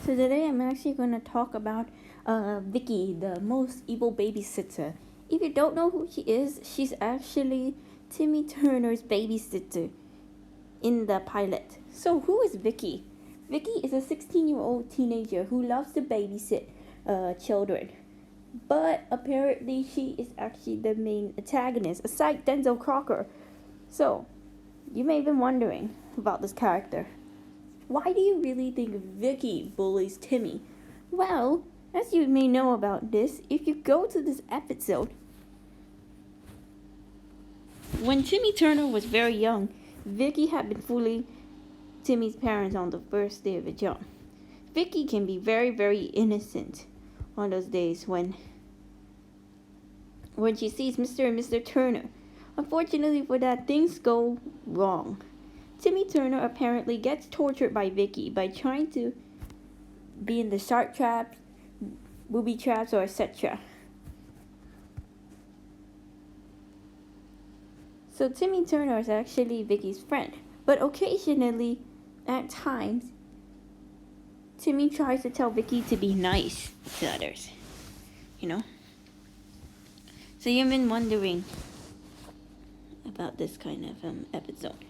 So today I'm actually going to talk about Vicky, the most evil babysitter. If you don't know who she is, she's actually Timmy Turner's babysitter in the pilot. So who is Vicky? Vicky is a 16-year-old teenager who loves to babysit children. But apparently she is actually the main antagonist, aside Denzel Crocker. So, you may have been wondering about this character. Why do you really think Vicky bullies Timmy? Well, as you may know about this, if you go to this episode, when Timmy Turner was very young, Vicky had been fooling Timmy's parents on the first day of the job. Vicky can be very, very innocent on those days when she sees Mr. and Mr. Turner. Unfortunately for that, things go wrong. Timmy Turner apparently gets tortured by Vicky by trying to be in the shark traps, booby traps, or etc. So Timmy Turner is actually Vicky's friend, but occasionally, at times, Timmy tries to tell Vicky to be nice to others, you know? So you've been wondering about this kind of episode.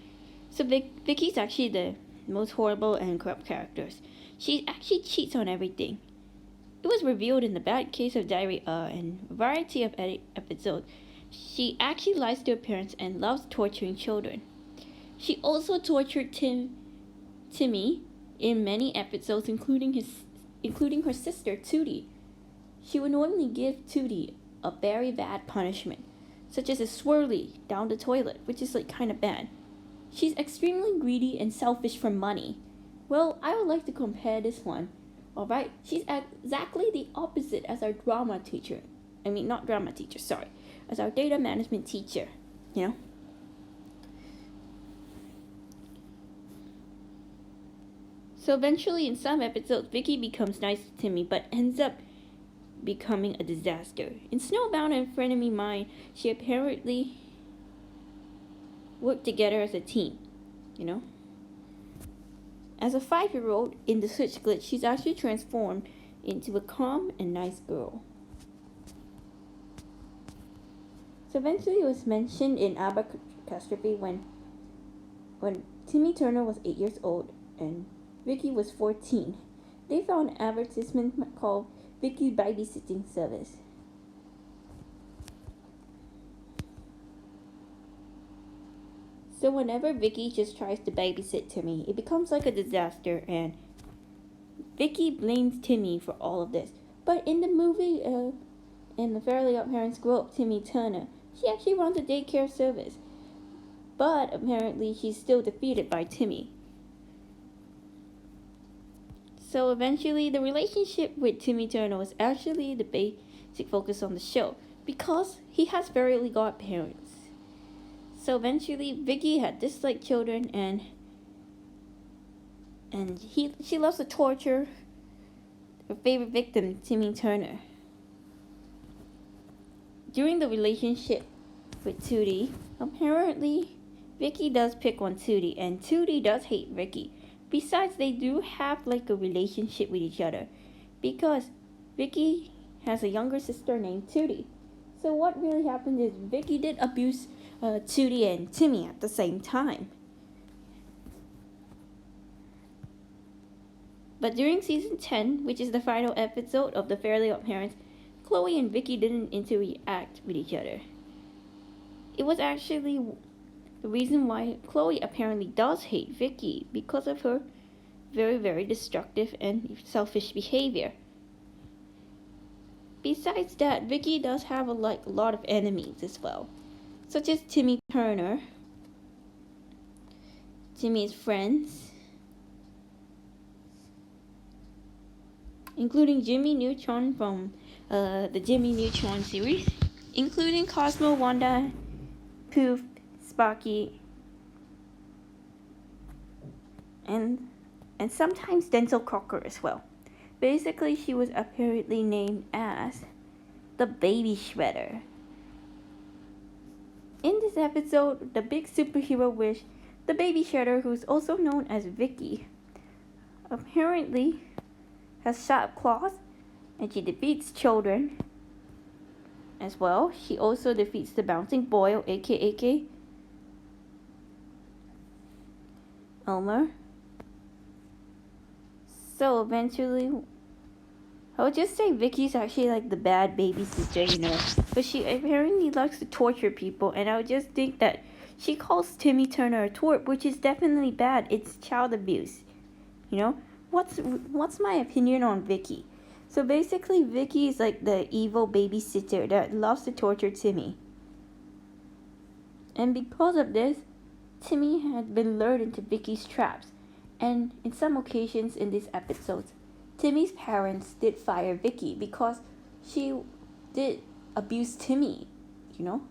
So Vicky's actually the most horrible and corrupt characters. She actually cheats on everything. It was revealed in the Bad Case of Diary and a variety of episodes. She actually lies to her parents and loves torturing children. She also tortured Timmy in many episodes, including her sister Tootie. She would normally give Tootie a very bad punishment, such as a swirly down the toilet, which is kind of bad. She's extremely greedy and selfish for money. Well, I would like to compare this one. Alright, she's exactly the opposite as our drama teacher. As our data management teacher, you know? So eventually in some episodes, Vicky becomes nice to Timmy, but ends up becoming a disaster. In Snowbound and Frenemy Mine, she apparently work together as a team, you know? As a 5-year-old in the Switch Glitch, she's actually transformed into a calm and nice girl. So eventually it was mentioned in Catastrophe when Timmy Turner was 8 years old and Vicky was 14. They found an advertisement called Vicky Babysitting Service. So whenever Vicky just tries to babysit Timmy, it becomes like a disaster, and Vicky blames Timmy for all of this. But in the movie, in the Fairly Odd Parents Grow Up Timmy Turner, she actually runs a daycare service. But apparently she's still defeated by Timmy. So eventually the relationship with Timmy Turner was actually the basic focus on the show, because he has very godparents. So eventually, Vicky had disliked children, and she loves to torture her favorite victim, Timmy Turner. During the relationship with Tootie, apparently Vicky does pick on Tootie, and Tootie does hate Vicky. Besides, they do have a relationship with each other, because Vicky has a younger sister named Tootie. So what really happened is Vicky did abuse Tootie and Timmy at the same time. But during season 10, which is the final episode of the Fairly Odd Parents, Chloe and Vicky didn't interact with each other. It was actually the reason why Chloe apparently does hate Vicky, because of her very, very destructive and selfish behavior. Besides that, Vicky does have a lot of enemies as well, such as Timmy Turner, Timmy's friends, including Jimmy Neutron from the Jimmy Neutron series, including Cosmo, Wanda, Poof, Sparky, and sometimes Denzel Crocker as well. Basically, she was apparently named as the Baby Shredder. In this episode, the big superhero wish, the Baby Shredder, who's also known as Vicky, apparently has sharp claws, and she defeats children as well. She also defeats the bouncing boy, aka Elmer. So eventually, I would just say Vicky's actually like the bad babysitter, but she apparently likes to torture people, and I would just think that she calls Timmy Turner a twerp, which is definitely bad. It's child abuse, What's my opinion on Vicky? So basically, Vicky is like the evil babysitter that loves to torture Timmy. And because of this, Timmy had been lured into Vicky's traps. And in some occasions in these episodes, Timmy's parents did fire Vicky because she did abuse Timmy.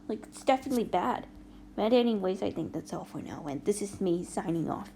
Like it's definitely bad. But anyways, I think that's all for now. And this is me signing off.